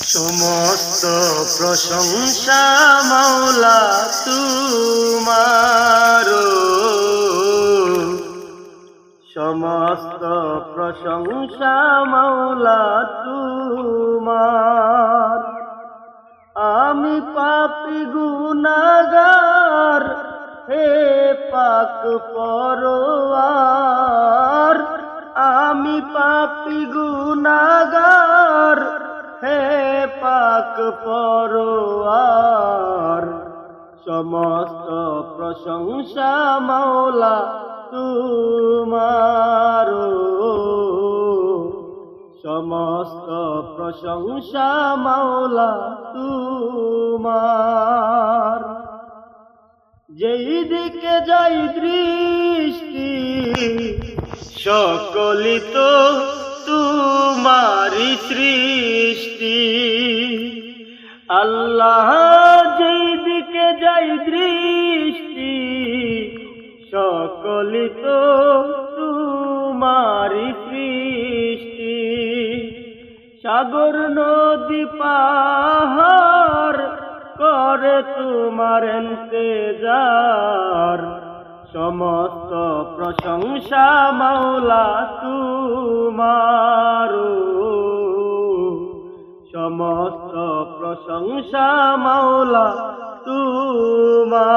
সমস্ত প্রশংসা মাওলা তোমার, সমস্ত প্রশংসা মাওলা তোমার। আমি পাপী গুনাহগার, হে পাক পরওয়ার। আমি পাপী গুনাহগার, হে পাক পরওয়ার। সমস্ত প্রশংসা মাওলা তোমার, সমস্ত প্রশংসা মাওলা তোমার। যেই দিকে যাই দৃষ্টি, সকলই তো তোমারই সৃষ্টি। আল্লাহ, যেই দিকে যাই দৃষ্টি, সকলই তো তোমারই সৃষ্টি। সাগর নদী পাহাড় করে তোমার ইন্তজার। সমস্ত প্রশংসা মাওলা তোমার, সমস্ত প্রশংসা মাওলা তোমার।